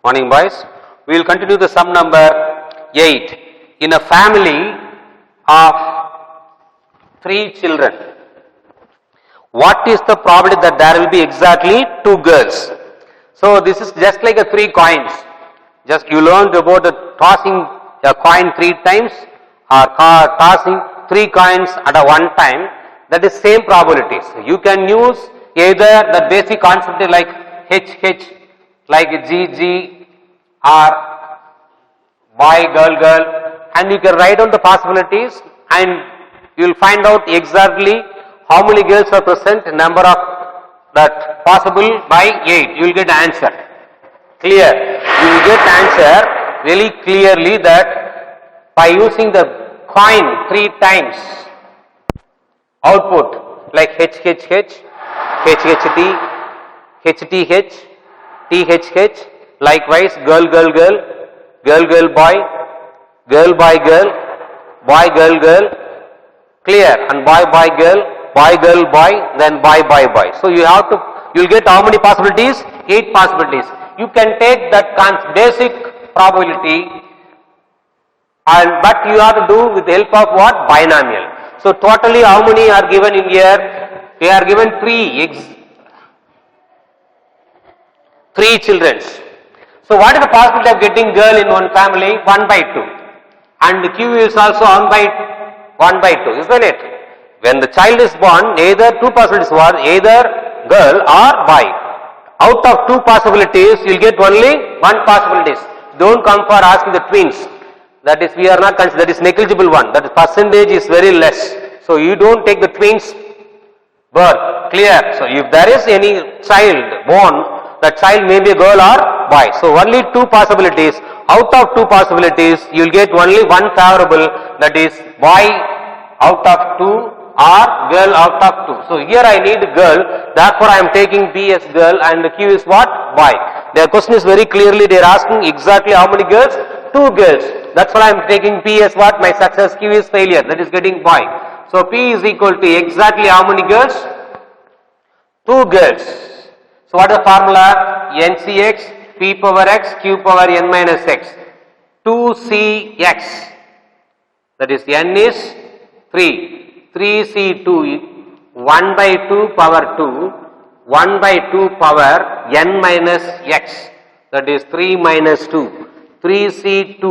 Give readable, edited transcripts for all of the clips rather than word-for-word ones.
Morning, boys. We will continue the sum number 8. In a family of 3 children, what is the probability that there will be exactly 2 girls? So this is just like a 3 coins. Just you learned about the tossing a coin 3 times or tossing 3 coins at a one time. That is same probabilities. You can use either the basic concept like HH, like GG or boy, girl, and you can write down the possibilities and you will find out exactly how many girls are present, number of that possible by 8. You will get answer. Clear? You will get answer really clearly that by using the coin 3 times output like HHH, HHT, HTH, THH, likewise girl, boy, girl, girl, clear, and boy, girl, then boy. So you have to, you will get how many possibilities? 8 possibilities. You can take that basic probability but you have to do with the help of what? Binomial. So totally how many are given in here? They are given 3 children. So what is the possibility of getting girl in one family? 1 by 2. And the Q is also 1 by 2, isn't it? When the child is born, either 2 possibilities are either girl or boy. Out of 2 possibilities, you will get only 1 possibilities. Don't come for asking the twins. That is, we are not considered, that is negligible one. That percentage is very less. So you don't take the twins birth. Clear? So if there is any child born, that child may be a girl or boy. So only 2 possibilities. Out of 2 possibilities, you will get only 1 favorable, that is boy out of 2 or girl out of 2. So here I need girl, therefore I am taking P as girl and the Q is what? Boy. Their question is very clearly, they are asking exactly how many girls? 2 girls. That's why I am taking P as what? My success, Q is failure, that is getting boy. So P is equal to exactly how many girls? 2 girls. So what is the formula? NCX, P power X, Q power N minus X. 2CX. That is N is 3. 3C2, 1 by 2 power 2, 1 by 2 power N minus X. That is 3 minus 2. 3C2,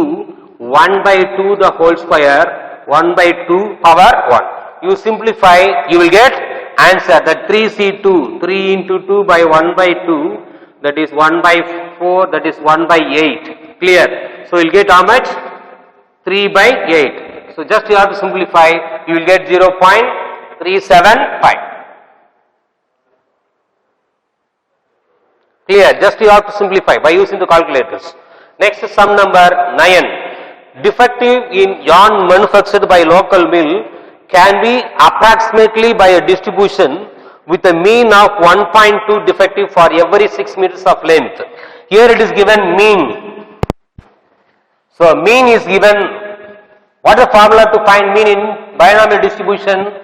1 by 2 the whole square, 1 by 2 power 1. You simplify, you will get answer that 3C2, 3 into 2 by 1 by 2, that is 1 by 4, that is 1 by 8. Clear? So you will get how much? 3 by 8. So just you have to simplify, you will get 0.375. Clear? Just you have to simplify by using the calculators. Next is sum number 9. Defective in yarn manufactured by local mill can be approximately by a distribution with a mean of 1.2 defective for every 6 meters of length. Here it is given mean. So mean is given. What is the formula to find mean in binomial distribution?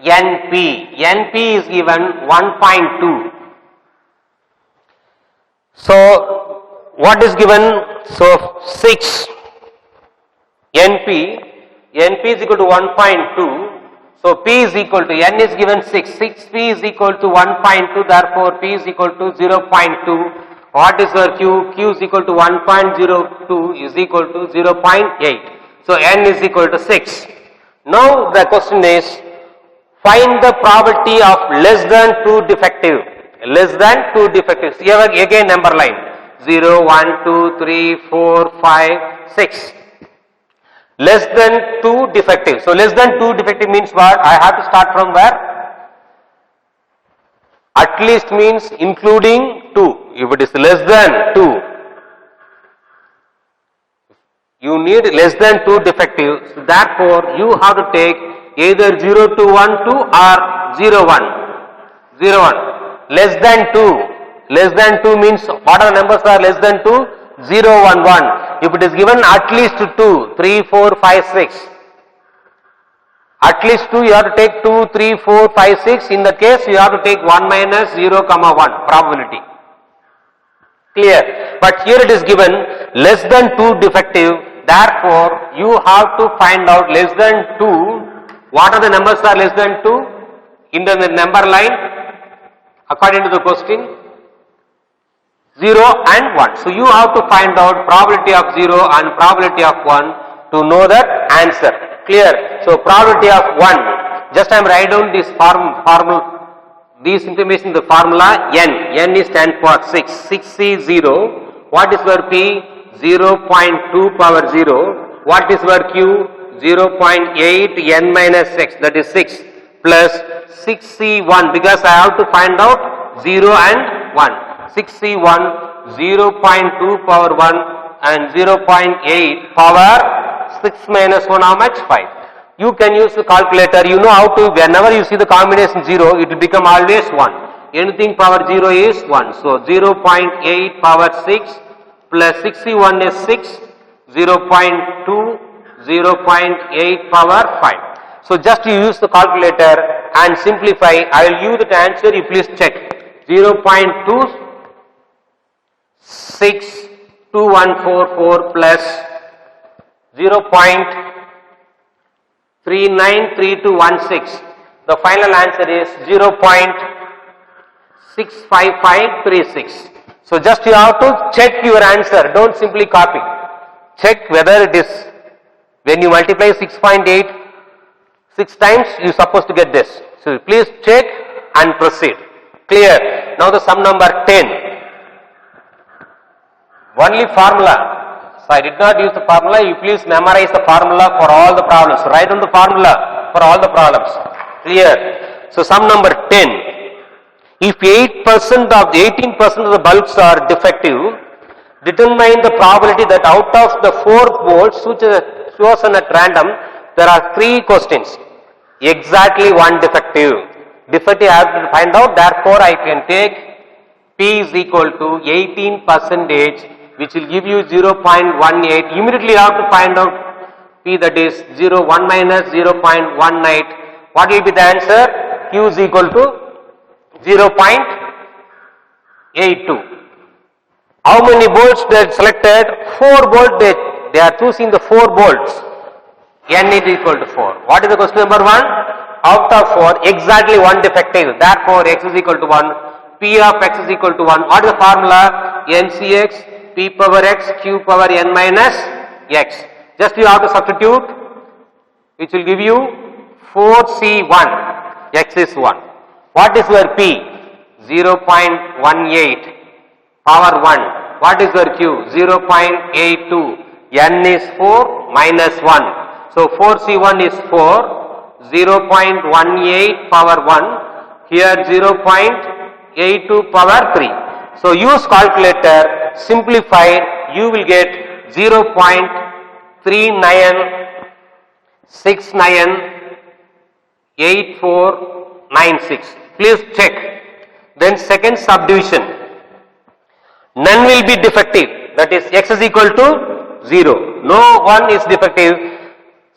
NP. NP is given 1.2. So what is given? So 6. NP is equal to 1.2. So P is equal to, N is given 6. 6P is equal to 1.2. Therefore P is equal to 0.2. What is our Q? Q is equal to 1.02 is equal to 0.8. So N is equal to 6. Now the question is, find the probability of less than 2 defective. Less than 2 defectives. Here again number line. 0, 1, 2, 3, 4, 5, 6. Less than 2 defective. So less than 2 defective means what? I have to start from where? At least means including 2. If it is less than 2, you need less than 2 defective. So therefore you have to take either 0 to 1 2 or 0 1. 0 1. Less than 2. Less than 2 means what are the numbers are less than 2? 0 1 1. If it is given at least 2, 3, 4, 5, 6. At least 2 you have to take 2, 3, 4, 5, 6. In the case you have to take 1 minus 0, 1 probability. Clear? But here it is given less than 2 defective. Therefore, you have to find out less than 2. What are the numbers are less than 2? In the number line, according to the question, 0 and 1. So, you have to find out probability of 0 and probability of 1 to know that answer. Clear? So, probability of 1. Just I am write down this formula, this information in the formula n. N is stand for 6. 6 is 0. What is your P? 0.2 power 0. What is your Q? 0.8 n minus x, that is 6 plus 6C1, because I have to find out 0 and 1. 6C1, 0.2 power 1 and 0.8 power 6 minus 1, how much? 5. You can use the calculator. You know how to, whenever you see the combination 0, it will become always 1. Anything power 0 is 1. So, 0.8 power 6 plus 6C1 is 6, 0.2, 0.8 power 5. So, just you use the calculator and simplify. I will give you the answer, you please check. 0.2, 6, 2144 plus 0.393216. The final answer is 0.65536. So, just you have to check your answer, don't simply copy. Check whether it is, when you multiply 6.8 6 times, you are supposed to get this. So, please check and proceed. Clear? Now, the sum number 10. Only formula. So, I did not use the formula. You please memorize the formula for all the problems. Write down the formula for all the problems. Clear? So, sum number 10. If 8% of the 18% of the bulbs are defective, determine the probability that out of the 4 volts chosen at random, there are 3 questions. Exactly 1 defective. Defective I have to find out. Therefore, I can take P is equal to 18%, which will give you 0.18. Immediately you have to find out P, that is 1 minus 0.18. What will be the answer? Q is equal to 0.82. How many bolts they selected? 4 bolts. They are choosing the 4 bolts. N is equal to 4. What is the question number 1? Out of 4, exactly 1 defective. Therefore, x is equal to 1. P of x is equal to 1. What is the formula? NCX, P power x, Q power n minus x. Just you have to substitute, which will give you 4C1. X is 1. What is your P? 0.18 power 1. What is your Q? 0.82. N is 4 minus 1. So, 4C1 is 4. 0.18 power 1. Here 0.82 power 3. So, use calculator, simplify, you will get 0.39698496. Please check. Then second subdivision. None will be defective. That is x is equal to 0. No one is defective.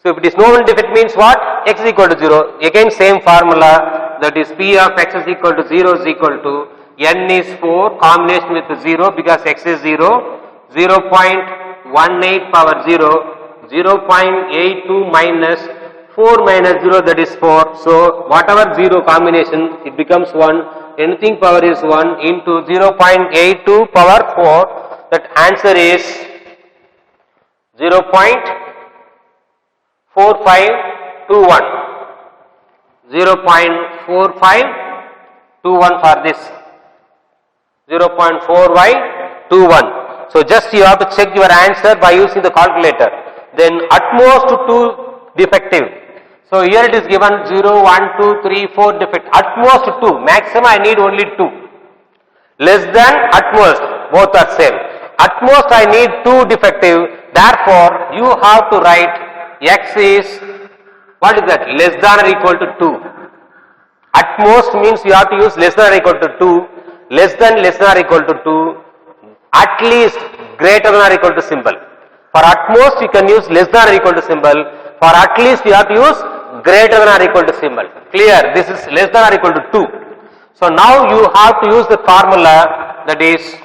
So, if it is no one defect means what? X is equal to 0. Again same formula, that is P of x is equal to 0 is equal to n is 4 combination with 0 because x is 0. 0.18 power 0. 0.82 minus 4 minus 0, that is 4. So, whatever 0 combination, it becomes 1. Anything power is 1 into 0.82 power 4. That answer is 0.4521. 0.4521 for this. 0.4y21. So, just you have to check your answer by using the calculator. Then at most 2 defective. So, here it is given 0, 1, 2, 3, 4 defect. At most 2. Maximum I need only 2. Less than at most. Both are same. At most I need 2 defective. Therefore, you have to write x is, what is that? Less than or equal to 2. At most means you have to use less than or equal to 2. Less than or equal to 2. At least greater than or equal to symbol. For at most you can use less than or equal to symbol. For at least you have to use greater than or equal to symbol. Clear? This is less than or equal to 2. So, now you have to use the formula, that is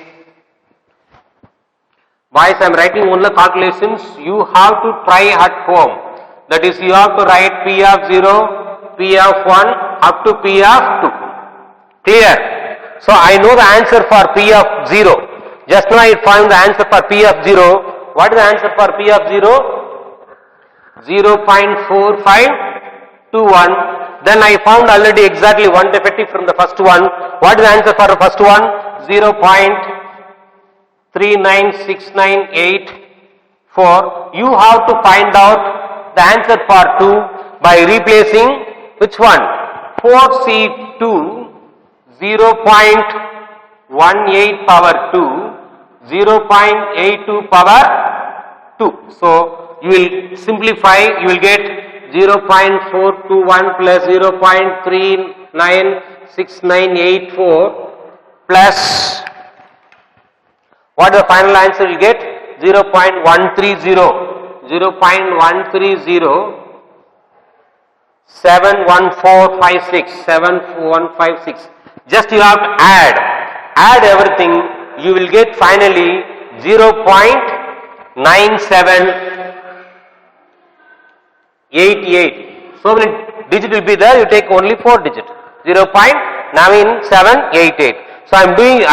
Boys, I am writing only calculations. You have to try at home. That is, you have to write P of 0, P of 1 up to P of 2. Clear? So I know the answer for P of 0. Just now I found the answer for P of 0. What is the answer for P of 0? 0.4521. Then I found already exactly one defective from the first one. What is the answer for the first one? 0.39698. You have to find out the answer for 2 by replacing which one? 4C2 0.18 power 2, 0.82 power 2. So you will simplify, you will get 0.421 plus 0.396984 plus, what is the final answer you get? 0.130, 0.130, 71456, 7156. Just you have to add everything, you will get finally 0.9788. So many digit will be there, you take only 4 digit, 0.9788. So I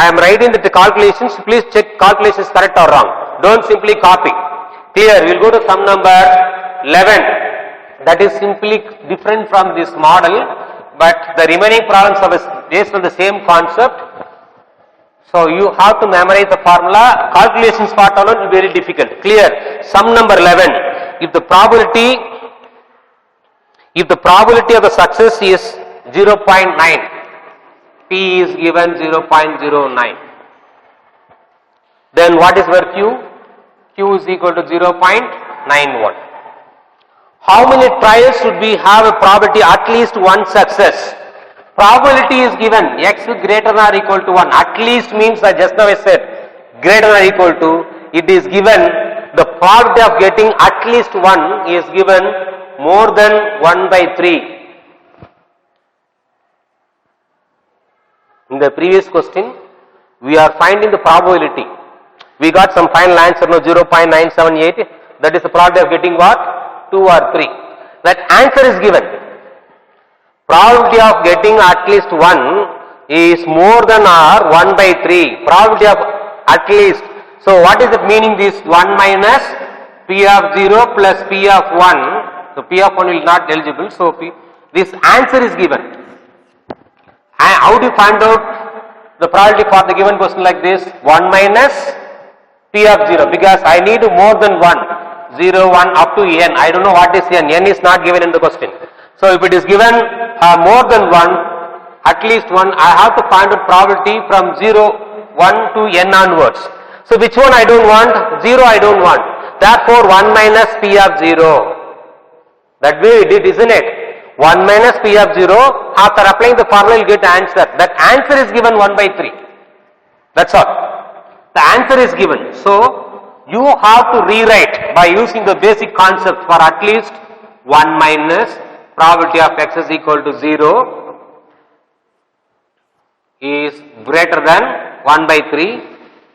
am writing the calculations, please check calculations correct or wrong. Don't simply copy. Clear? We will go to sum number 11. That is simply different from this model, but the remaining problems are based on the same concept. So you have to memorize the formula. Calculations part alone will be very difficult. Clear? Sum number 11. If the probability of the success is 0.9, P is given 0.09. Then what is your Q? Q is equal to 0.91. How many trials should we have a probability at least one success? Probability is given x greater than or equal to 1. At least means I just now I said greater than or equal to. It is given the probability of getting at least 1 is given more than 1 by 3. In the previous question, we are finding the probability. We got some final answer now 0.978. That is the probability of getting what? 2 or 3. That answer is given. Probability of getting at least 1 is more than or 1 by 3. Probability of at least. So what is the meaning this 1 minus P of 0 plus P of 1. So P of 1 will not eligible. So this answer is given. And how do you find out the probability for the given question like this? 1 minus P of 0, because I need more than 1. 0, 1 up to n. I don't know what is n. N is not given in the question. So if it is given more than 1, at least 1, I have to find out probability from 0, 1 to n onwards. So which one I don't want? 0 I don't want. Therefore 1 minus P of 0. That way we did, isn't it? 1 minus P of 0, after applying the formula you get answer. That answer is given 1 by 3. That's all. The answer is given. So you have to rewrite by using the basic concept for at least 1 minus probability of x is equal to 0 is greater than 1 by 3.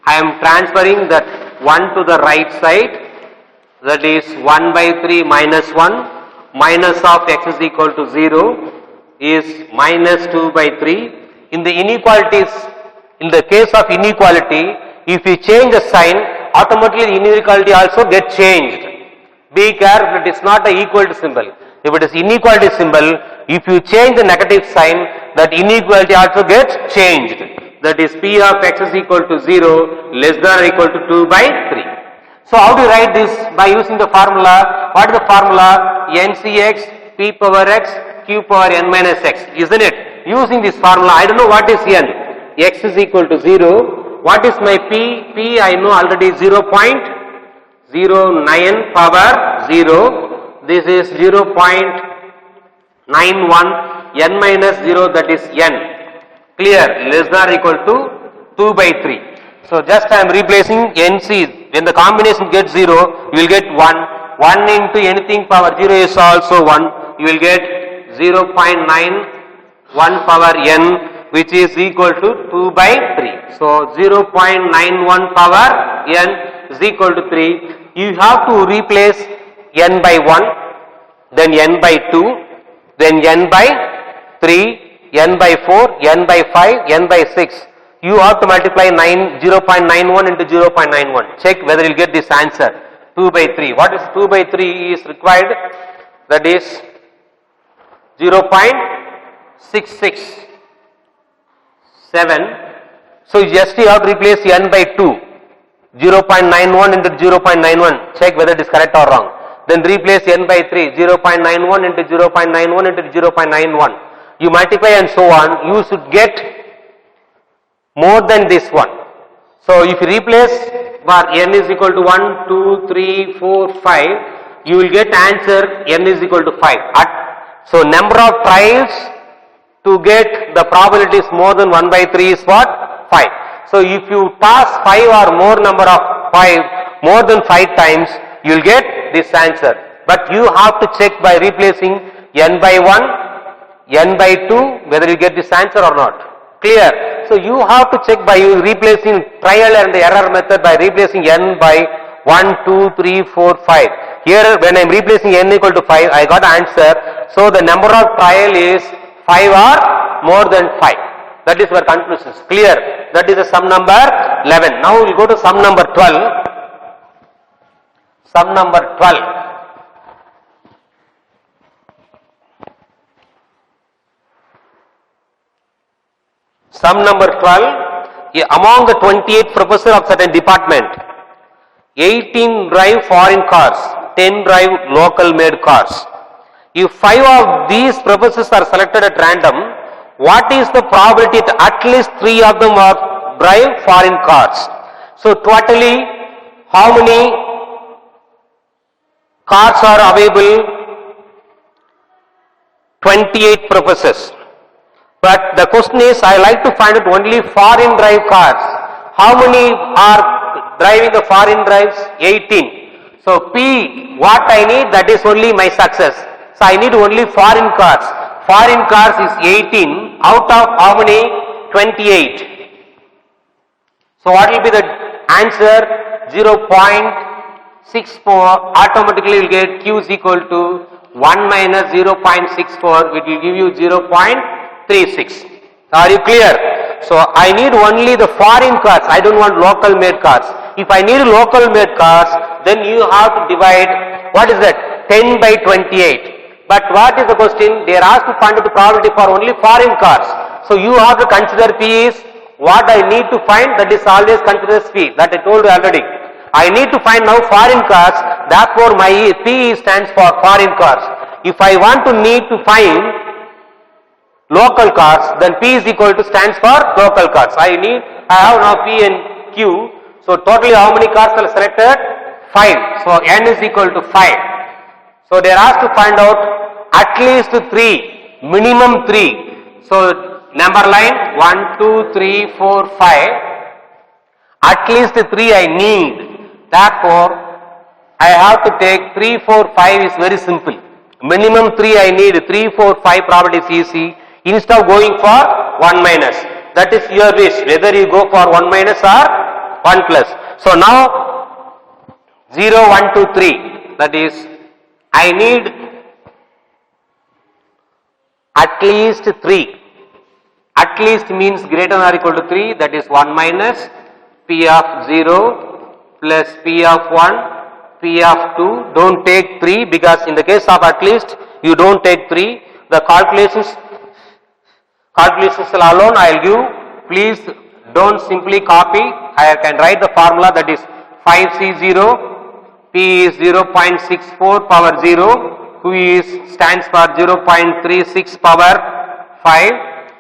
I am transferring that 1 to the right side. That is 1 by 3 minus 1 minus of x is equal to 0 is minus 2 by 3. In the inequalities, in the case of inequality, if you change the sign, automatically the inequality also get changed. Be careful, it is not an equal to symbol. If it is inequality symbol, if you change the negative sign, that inequality also gets changed. That is P of x is equal to 0 less than or equal to 2 by 3. So how do you write this? By using the formula. What is the formula? NCX P power x Q power n minus x, isn't it? Using this formula, I don't know what is n. X is equal to 0. What is my P? P I know already 0.09 power 0. This is 0.91 n minus 0, that is n. Clear? Less than or equal to 2 by 3. So just I am replacing NC. When the combination gets 0, you will get 1. 1 into anything power 0 is also 1. You will get 0.91 power n, which is equal to 2 by 3. So 0.91 power n is equal to 3. You have to replace n by 1, then n by 2, then n by 3, n by 4, n by 5, n by 6. You have to multiply 0.91 into 0.91. Check whether you will get this answer. 2 by 3. What is 2 by 3 is required? That is 0.667. So just you have to replace n by 2. 0.91 into 0.91. Check whether it is correct or wrong. Then replace n by 3. 0.91 into 0.91 into 0.91. You multiply and so on. You should get more than this one. So if you replace bar n is equal to 1, 2, 3, 4, 5, you will get answer n is equal to 5. So number of trials to get the probability is more than 1 by 3 is what? 5. So if you pass 5 or more number of 5, more than 5 times, you will get this answer. But you have to check by replacing n by 1, n by 2, whether you get this answer or not. Clear? So you have to check by replacing trial and error method by replacing n by 1, 2, 3, 4, 5. Here when I am replacing n equal to 5, I got answer. So the number of trial is 5 or more than 5. That is our conclusion. Clear? That is the sum number 11. Now we will go to sum number 12. Sum number 12. Sum number 12, among the 28 professors of certain department, 18 drive foreign cars, 10 drive local made cars. If 5 of these professors are selected at random, what is the probability that at least 3 of them are drive foreign cars? So totally how many cars are available? 28 professors. But the question is, I like to find out only foreign drive cars. How many are driving the foreign drives? 18. So P, what I need, that is only my success. So I need only foreign cars. Foreign cars is 18 out of how many? 28. So what will be the answer? 0.64. Automatically you will get Q is equal to 1 minus 0.64, which will give you 0.36. Are you clear? So I need only the foreign cars. I don't want local made cars. If I need local made cars, then you have to divide, what is that? 10 by 28. But what is the question? They are asked to find out the probability for only foreign cars. So you have to consider P is what I need to find, that is always consider P. That I told you already. I need to find now foreign cars, therefore my P stands for foreign cars. If I want to need to find local cars, then P is equal to stands for local cars. I have now P and Q. So totally how many cars are selected? 5. So N is equal to 5. So they are asked to find out at least 3, minimum 3. So number line 1, 2, 3, 4, 5. At least 3 I need. Therefore, I have to take 3, 4, 5 is very simple. Minimum 3 I need. 3, 4, 5 probability is easy. Instead of going for 1 minus. That is your wish. Whether you go for 1 minus or 1 plus. So now 0, 1, 2, 3. That is I need at least 3. At least means greater than or equal to 3. That is 1 minus P of 0 plus P of 1, P of 2. Don't take 3 because in the case of at least you don't take 3. The calculations alone I will give. Please don't simply copy. I can write the formula, that is 5C0. P is 0.64 power 0. Q stands for 0.36 power 5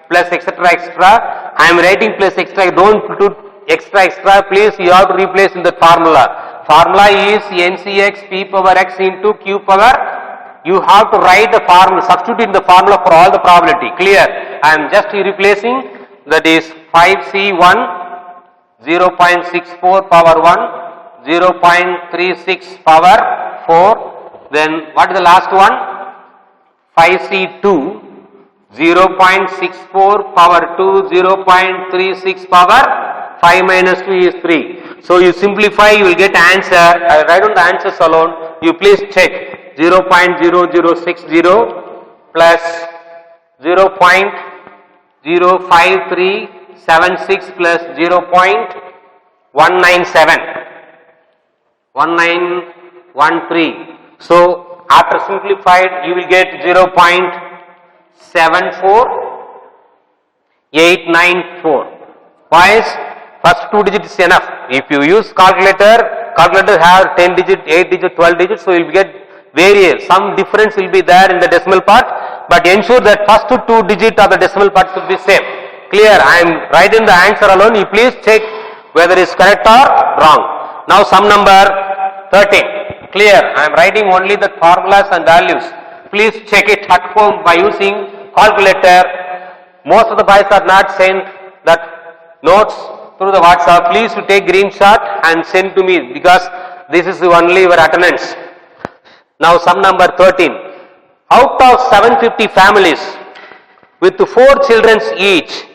plus etc. extra. I am writing plus extra. Don't put extra. Please you have to replace in the formula. Formula is NCX P power X into Q power. You have to write the formula, substitute in the formula for all the probability. Clear? I am just replacing, that is 5C1 0.64 power 1, 0.36 power 4. Then what is the last one? 5C2 0.64 power 2, 0.36 power 5 minus 2 is 3. So you simplify, you will get answer. I write down the answers alone. You please check 0.0060 plus 0.05376 plus 0.197. 1913. So after simplified, you will get 0.74894. Why is first two digits is enough? If you use calculator have 10 digit, 8 digit, 12 digits, so you will get various. Some difference will be there in the decimal part, but ensure that first two digit of the decimal part should be same. Clear? I am writing the answer alone. You please check whether it is correct or wrong. Now sum number 13. Clear? I am writing only the formulas and values. Please check it at home by using calculator. Most of the boys are not sent that notes through the WhatsApp. Please to take screenshot and send to me because this is only your attendance. Now sum number 13. Out of 750 families with 4 children each,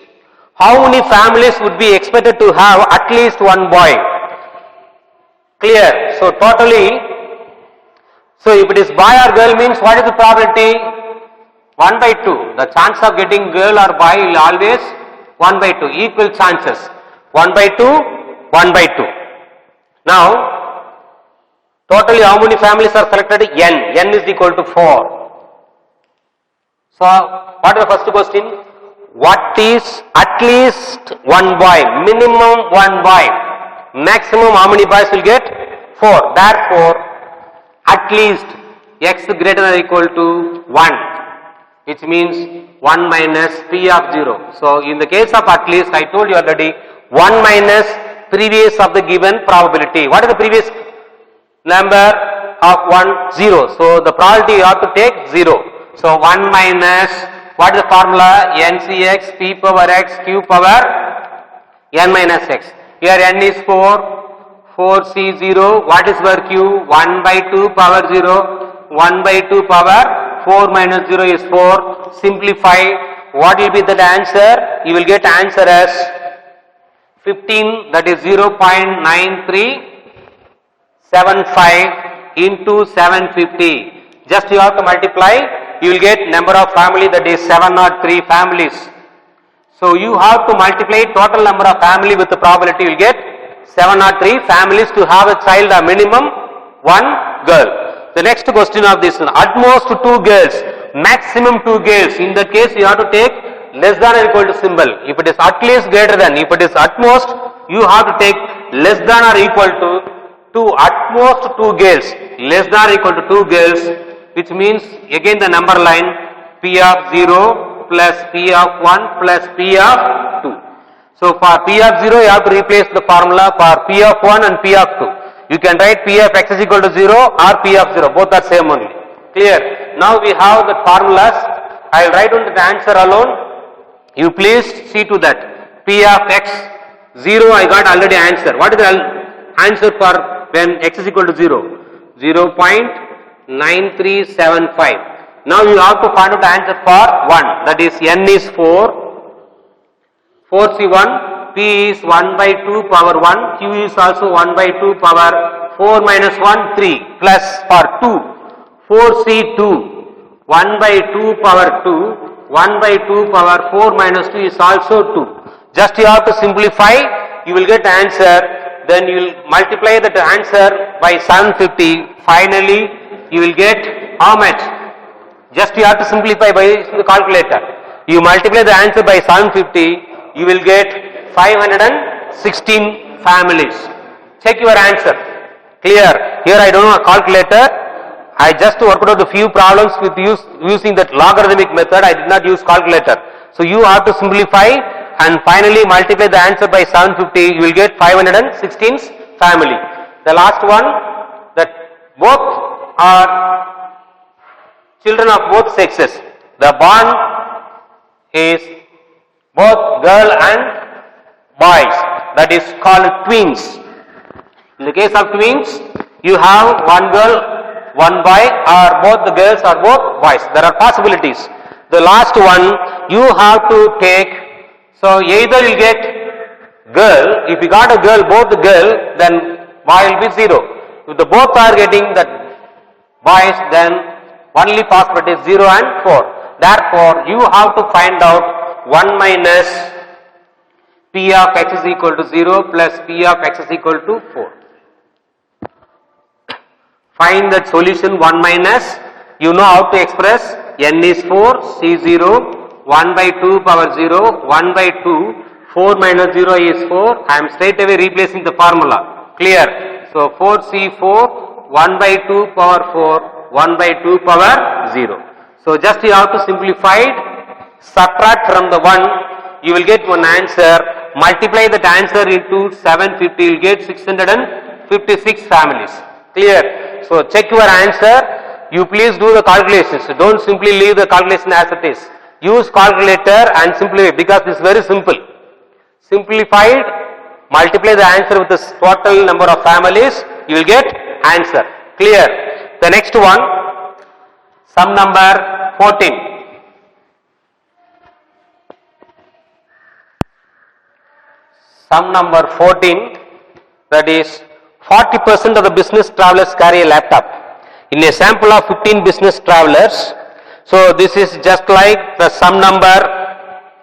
how many families would be expected to have at least one boy? Clear? So totally, so if it is boy or girl means what is the probability? 1 by 2. The chance of getting girl or boy will always 1 by 2. Equal chances. 1 by 2, 1 by 2. Now, totally how many families are selected? N. N is equal to 4. So, what is the first question? What is at least one boy? Minimum one boy. Maximum how many boys will get? 4. Therefore, at least x greater than or equal to 1, which means 1 minus P of 0. So, in the case of at least, I told you already, 1 minus previous of the given probability. What is the previous number of 1? 0. So, the probability you have to take 0. So, 1 minus, what is the formula? NCX P power x Q power n minus x. Here n is 4. 4C0, what is for Q? 1 by 2 power 0, 1 by 2 power 4 minus 0 is 4. Simplify, what will be the answer? You will get answer as 15, that is 0.9375 into 750. Just you have to multiply, you will get number of family, that is 703 families. So you have to multiply total number of family with the probability, you will get 703 families to have a child, a minimum one girl. The next question of this, at most 2 girls, maximum 2 girls. In that case, you have to take less than or equal to symbol. If it is at least greater than, if it is at most, you have to take less than or equal to at most 2 girls. Less than or equal to 2 girls, which means again the number line P of 0 plus P of 1 plus P of 2. So for P of 0, you have to replace the formula for P of 1 and P of 2. You can write P of x is equal to 0 or P of 0. Both are same only. Clear? Now we have the formulas. I will write down the answer alone. You please see to that. P of x 0, I got already answer. What is the answer for when x is equal to 0? 0.9375. Now you have to find out the answer for 1. That is n is 4. 4C1, P is 1 by 2 power 1, Q is also 1 by 2 power 4 minus 1, 3, plus for 2, 4C2, 1 by 2 power 2, 1 by 2 power 4 minus 2 is also 2. Just you have to simplify, you will get answer, then you will multiply that answer by 750, finally you will get how much? Just you have to simplify by the calculator. You multiply the answer by 750, you will get 516 families. Check your answer. Clear? Here I don't know a calculator. I just worked out a few problems with using that logarithmic method. I did not use calculator. So you have to simplify and finally multiply the answer by 750. You will get 516 family. The last one, that both are children of both sexes. The born is both girl and boys, that is called twins. In the case of twins, you have one girl, one boy, or both the girls or both boys. There are possibilities. The last one you have to take, so either you get girl, if you got a girl, both the girl, then boy will be 0. If the both are getting that boys, then only possibility is 0 and 4. Therefore, you have to find out 1 minus P of x is equal to 0 plus P of x is equal to 4. Find that solution 1 minus, you know how to express, n is 4, C0, 1 by 2 power 0, 1 by 2, 4 minus 0 is 4, I am straight away replacing the formula, clear. So 4C4, 1 by 2 power 4, 1 by 2 power 0. So just you have to simplify it, subtract from the 1, you will get one answer, multiply that answer into 750, you will get 656 families, clear. So check your answer, you please do the calculations, don't simply leave the calculation as it is. Use calculator and simplify because this is very simple. Simplified, multiply the answer with the total number of families, you will get answer, clear. The next one, sum number 14. Sum number 14, that is 40% of the business travelers carry a laptop. In a sample of 15 business travelers, so this is just like the sum number,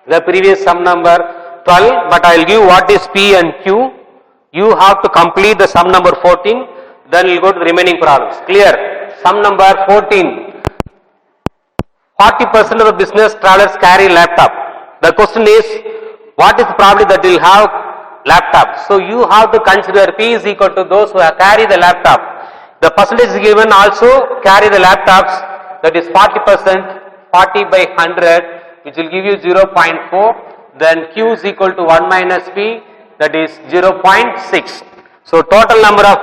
the previous sum number 12, but I will give what is P and Q. You have to complete the sum number 14, then we will go to the remaining problems. Clear? Sum number 14. 40% of the business travelers carry laptop. The question is, what is the probability that will have laptop? So you have to consider P is equal to those who carry the laptop. The percentage is given also carry the laptops, that is 40%, 40 by 100, which will give you 0.4. Then Q is equal to 1 minus P, that is 0.6. So total number of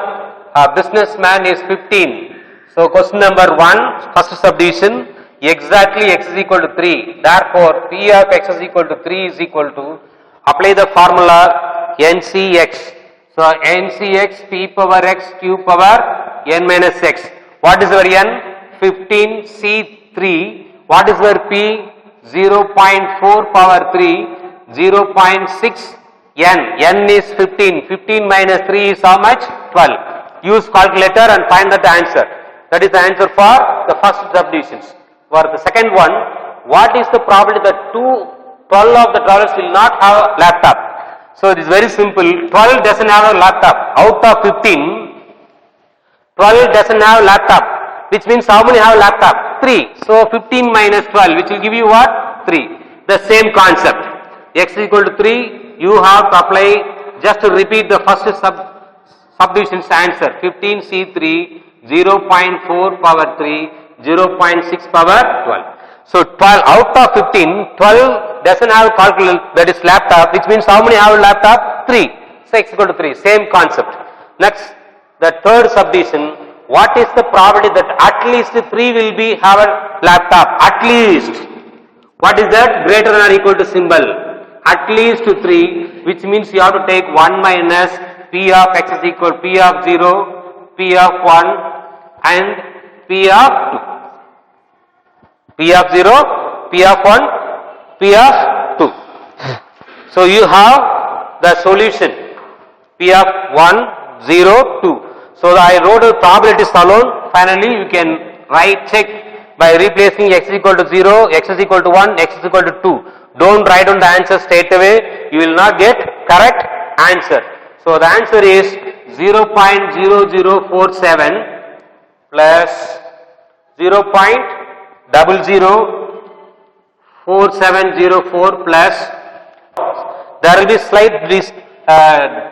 businessmen is 15. So question number 1, first subdivision, exactly x is equal to 3. Therefore, P of x is equal to 3 is equal to, apply the formula NCX. So NCX P power x Q power n minus x. What is our n? 15 C3. What is our P? 0.4 power 3. 0.6 n. N is 15. 15 minus 3 is how much? 12. Use calculator and find that answer. That is the answer for the first subdivisions. For the second one, what is the probability that 12 of the travelers will not have laptop? So it is very simple. 12 doesn't have a laptop. Out of 15, 12 doesn't have laptop. Which means how many have laptop? 3. So 15 minus 12, which will give you what? 3. The same concept. X is equal to 3. You have to apply, just to repeat the first subdivision's answer. 15 C3, 0.4 power 3, 0.6 power 12. So 12 out of 15, 12 doesn't have calculator, that is laptop, which means how many have laptop? 3. So x equal to 3, same concept. Next, the third subdivision, what is the probability that at least 3 will be have a laptop? At least. What is that? Greater than or equal to symbol. At least 3, which means you have to take 1 minus P of x is equal to P of 0, P of 1 and P of 2. P of 0, P of 1, P of 2. So you have the solution P of 1, 0, 2. So I wrote the probabilities alone. Finally you can write check by replacing x is equal to 0, x is equal to 1, x is equal to 2. Don't write down the answer straight away. You will not get correct answer. So the answer is 0.0047 plus 0.004704 plus, there will be slight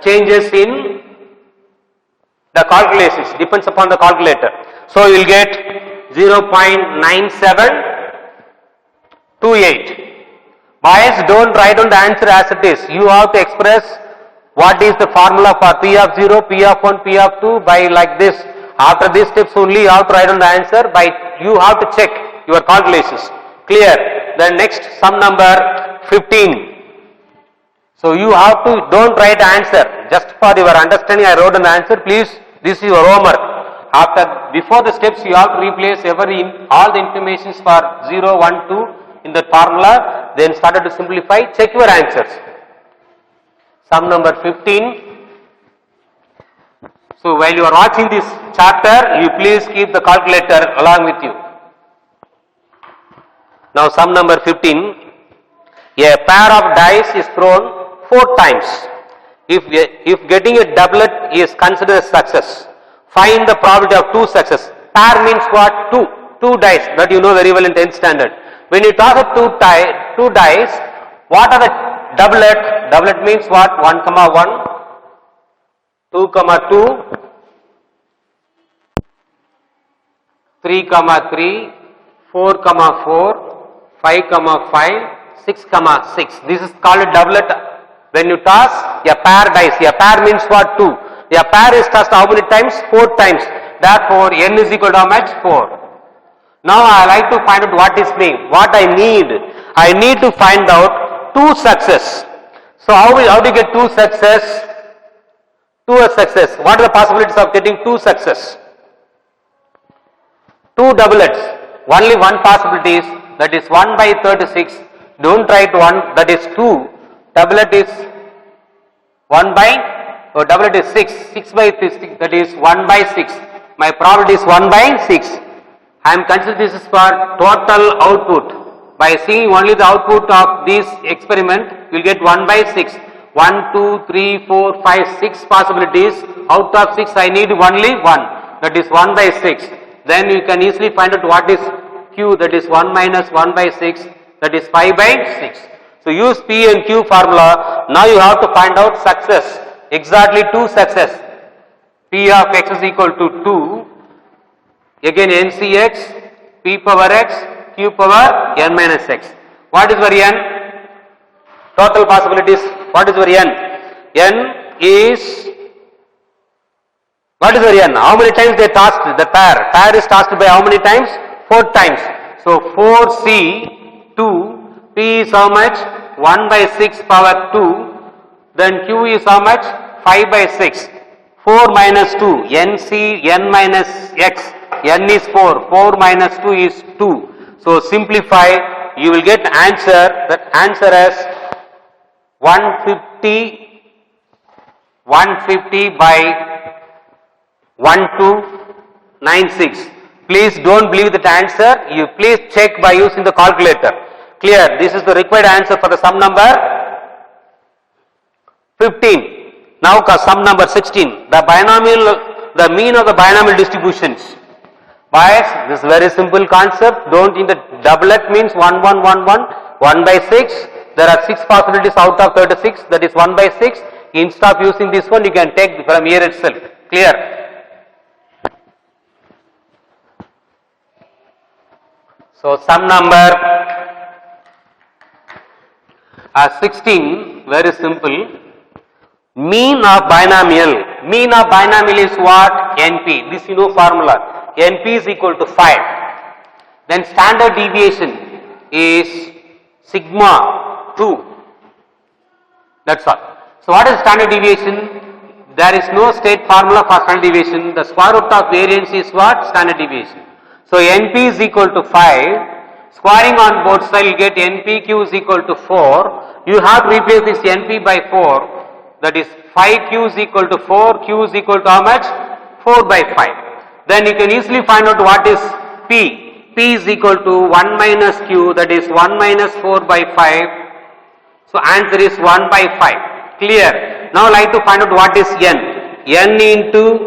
changes in the calculations, depends upon the calculator. So you will get 0.9728. Boys, don't write down the answer as it is. You have to express what is the formula for P of 0, P of 1, P of 2 by like this. After these steps only you have to write down the answer, by you have to check your calculations. Clear? Then next sum number 15. So you have to, don't write the answer. Just for your understanding I wrote an answer. Please, this is your homework. Before the steps you have to replace all the informations for 0, 1, 2 in the formula. Then started to simplify. Check your answers. Sum number 15. So while you are watching this chapter, you please keep the calculator along with you. Now sum number 15. A pair of dice is thrown 4 times. If getting a doublet is considered a success, find the probability of 2 success. Pair means what? 2. 2 dice, that you know very well in 10th standard. When you toss up 2 dice, what are the doublet? Doublet means what? 1, 1, 2, 2, 3, 3, 4, 4, 5, 5, 6, 6. This is called a doublet. When you toss a pair dice, a pair means what? 2. A pair is tossed how many times? 4 times. Therefore, n is equal to how much? 4. Now I like to find out what is me. What I need? I need to find out 2 success. So how do you get 2 success? 2 a success. What are the possibilities of getting 2 success? 2 doublets. Only one possibility is, that is 1 by 36. Don't write 1, that is 2. Doublet is 1 by, doublet is 6. 6 by 36, that is 1 by 6. My probability is 1 by 6. I am considering this is for total output. By seeing only the output of this experiment, you will get 1 by 6. 1, 2, 3, 4, 5, 6 possibilities. Out of 6, I need only 1. That is 1 by 6. Then you can easily find out what is Q, that is 1 minus 1 by 6, that is 5 by 6. So use P and Q formula. Now you have to find out success. Exactly 2 success. P of x is equal to 2. Again NCx, P power x, Q power n minus x. What is for n? Total possibilities. What is for n? N is, what is for n? How many times they tossed the pair? Pair is tossed by how many times? 4 times. So 4C, 2. P is how much? 1 by 6 power 2. Then Q is how much? 5 by 6. 4 minus 2. NC, n minus x. N is 4. 4 minus 2 is 2. So simplify. You will get answer. That answer as 150 by 1296. Please don't believe that answer. You please check by using the calculator. Clear? This is the required answer for the sum number 15. Now sum number 16. The mean of the binomial distributions. Boys, this is very simple concept. Don't in the doublet means 1, 1, 1, 1, 1 by 6. There are 6 possibilities out of 36. That is 1 by 6. Instead of using this one, you can take from here itself. Clear? So sum number 16, very simple. Mean of binomial. Mean of binomial is what? NP. This you know formula. NP is equal to 5. Then standard deviation is sigma 2. That's all. So what is standard deviation? There is no state formula for standard deviation. The square root of variance is what? Standard deviation. So NP is equal to 5. Squaring on both sides, you get NPQ is equal to 4. You have to replace this NP by 4. That is 5Q is equal to 4. Q is equal to how much? 4 by 5. Then you can easily find out what is P. P is equal to 1 minus Q. That is 1 minus 4 by 5. So answer is 1 by 5. Clear? Now I like to find out what is N. N into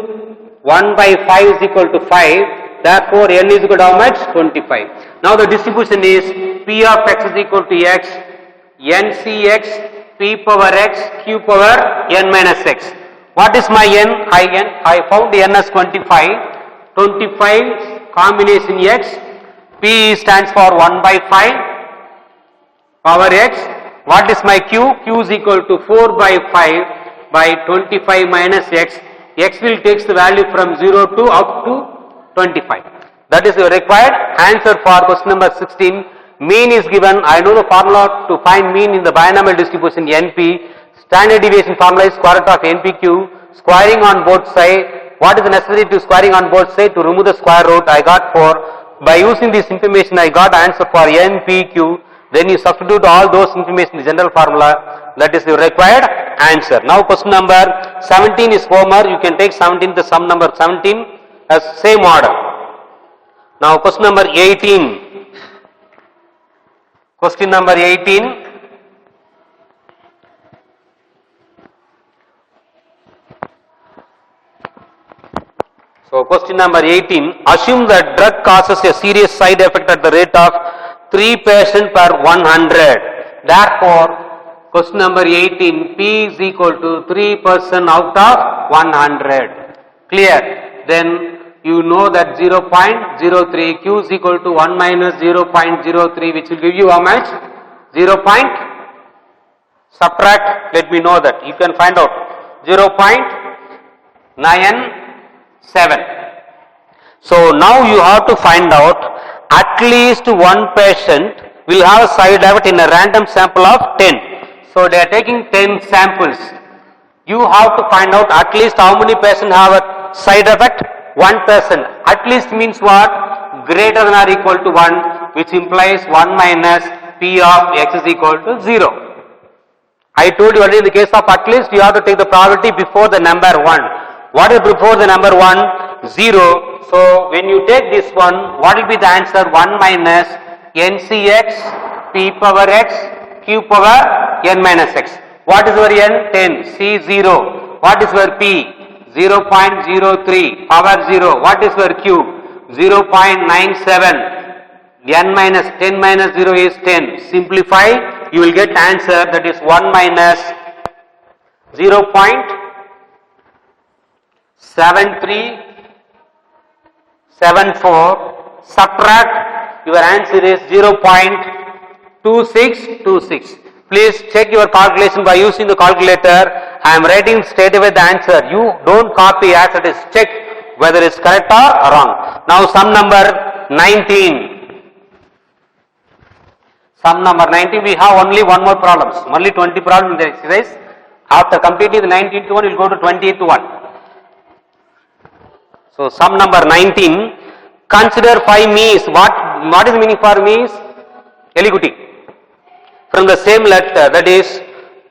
1 by 5 is equal to 5. Therefore, n is equal to how much? 25. Now the distribution is P of x is equal to x, NCx, P power x, Q power n minus x. What is my n? I found n as 25. 25 combination x. P stands for 1 by 5 power x. What is my Q? Q is equal to 4 by 5 by 25 minus x. X will take the value from 0 to up to 25. That is your required answer for question number 16. Mean is given. I know the formula to find mean in the binomial distribution NP. Standard deviation formula is square root of NPQ. Squaring on both sides. What is necessary to squaring on both sides? To remove the square root, I got 4. By using this information, I got answer for NPQ. Then you substitute all those information in the general formula. That is your required answer. Now question number 17 is Homer. You can take 17 the sum number 17 as same order. Now question number 18. Question number 18. So question number 18, assume that drug causes a serious side effect at the rate of 3 patients per 100. Therefore, question number 18, P is equal to 3% out of 100. Clear? Then you know that 0.03, Q is equal to 1 minus 0.03, which will give you how much? 0. Subtract, let me know that. You can find out 0.97. So now you have to find out at least one patient will have a side effect in a random sample of 10. So they are taking 10 samples. You have to find out at least how many patients have a side effect? 1 person. At least means what? Greater than or equal to 1, which implies 1 minus P of x is equal to 0. I told you already in the case of at least you have to take the probability before the number 1. What is before the number 1? 0. So when you take this one, what will be the answer? 1 minus NCX P power x Q power n minus x. What is your n? 10. C 0. What is your P? 0.03 power 0. What is your Q? 0.97. N minus 10 minus 0 is 10. Simplify, you will get answer, that is 1 minus 0.7374. Subtract, your answer is 0.2626. Please check your calculation by using the calculator. I am writing straight away the answer. You don't copy as it is. Check whether it's correct or wrong. Now sum number 19. Sum number 19, we have only one more problem. Only 20 problems in the exercise. After completing the 19th one, we will go to 20th one. So sum number 19, consider 5 me's. What is the meaning for me's? Eligouti. From the same letter, that is,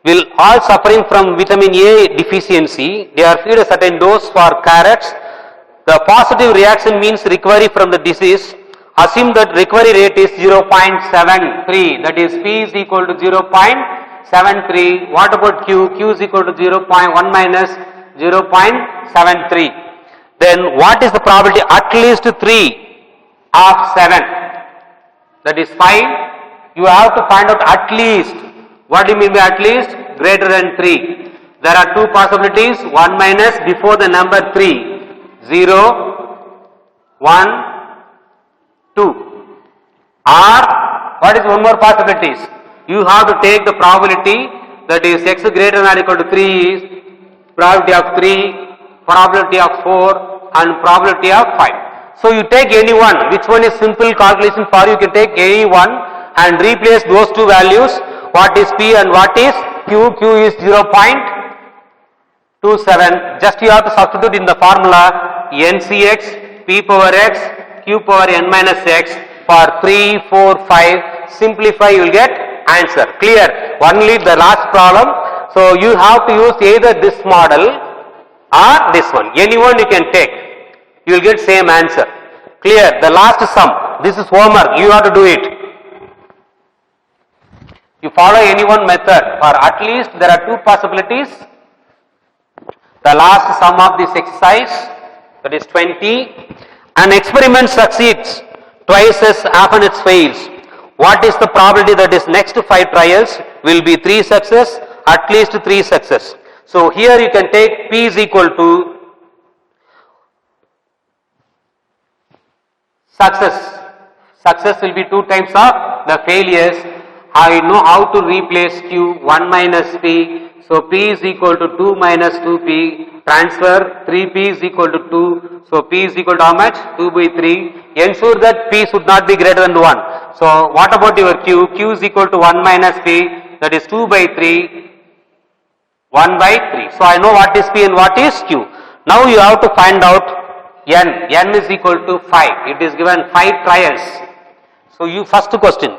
will all suffering from vitamin A deficiency, they are fed a certain dose for carrots. The positive reaction means recovery from the disease. Assume that recovery rate is 0.73, that is P is equal to 0.73. What about Q? Q is equal to 0.1 minus 0.73. Then what is the probability? At least 3 of 7, that is 5. You have to find out at least. What do you mean by at least? Greater than 3. There are two possibilities. 1 minus before the number 3. 0, 1, 2. Or what is one more possibilities? You have to take the probability, that is x greater than or equal to 3 is probability of 3, probability of 4 and probability of 5. So you take any one. Which one is simple calculation for you? You can take any one and replace those two values. What is P and what is Q? Q is 0.27. Just you have to substitute in the formula NCX P power x Q power n minus x for 3, 4, 5. Simplify, you will get answer. Clear? Only the last problem. So you have to use either this model or this one. Any one you can take. You will get same answer. Clear? The last sum. This is homework. You have to do it. You follow any one method, or at least there are two possibilities. The last sum of this exercise, that is 20. An experiment succeeds twice as often it fails. What is the probability that is next 5 trials will be 3 success, at least 3 success. So here you can take P is equal to success. Success will be 2 times of the failures. I know how to replace Q, 1 minus P. So P is equal to 2 minus 2P. Transfer 3P is equal to 2. So P is equal to how much? 2 by 3. Ensure that P should not be greater than 1. So what about your Q? Q is equal to 1 minus P. That is 2 by 3. 1 by 3. So I know what is P and what is Q. Now you have to find out N. N is equal to 5. It is given 5 trials. So you first question.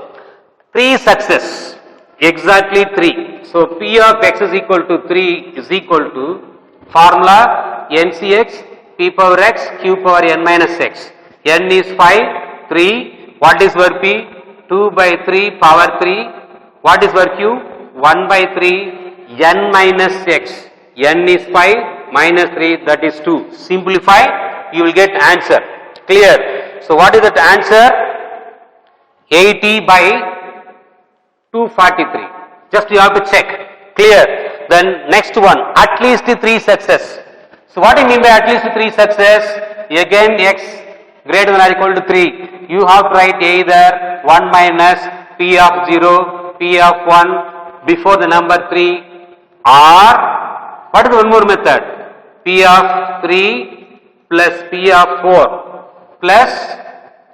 3 success. Exactly 3. So P of x is equal to 3 is equal to formula NCX P power x Q power n minus x. N is 5, 3. What is for P? 2 by 3 power 3. What is for Q? 1 by 3 n minus x. N is 5 minus 3, that is 2. Simplify, you will get answer. Clear? So what is that answer? 80 by 243. Just you have to check. Clear? Then next one, at least 3 success. So what do you mean by at least 3 success? Again x greater than or equal to 3. You have to write either 1 minus P of 0, P of 1 before the number 3, or what is one more method? P of 3 plus P of 4 plus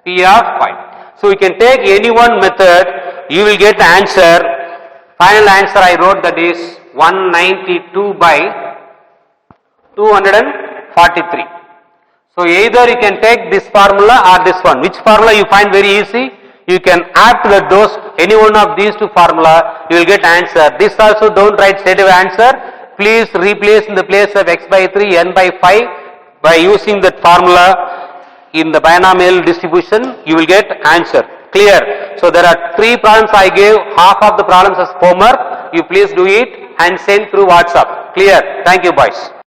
P of 5. So you can take any one method, you will get the answer. Final answer I wrote, that is 192 by 243. So either you can take this formula or this one. Which formula you find very easy? You can add to those, any one of these two formula, you will get answer. This also don't write straight away answer. Please replace in the place of x by 3, n by 5 by using that formula in the binomial distribution, you will get answer. Clear? So there are 3 problems I gave, half of the problems as homework. You please do it and send through WhatsApp. Clear? Thank you boys.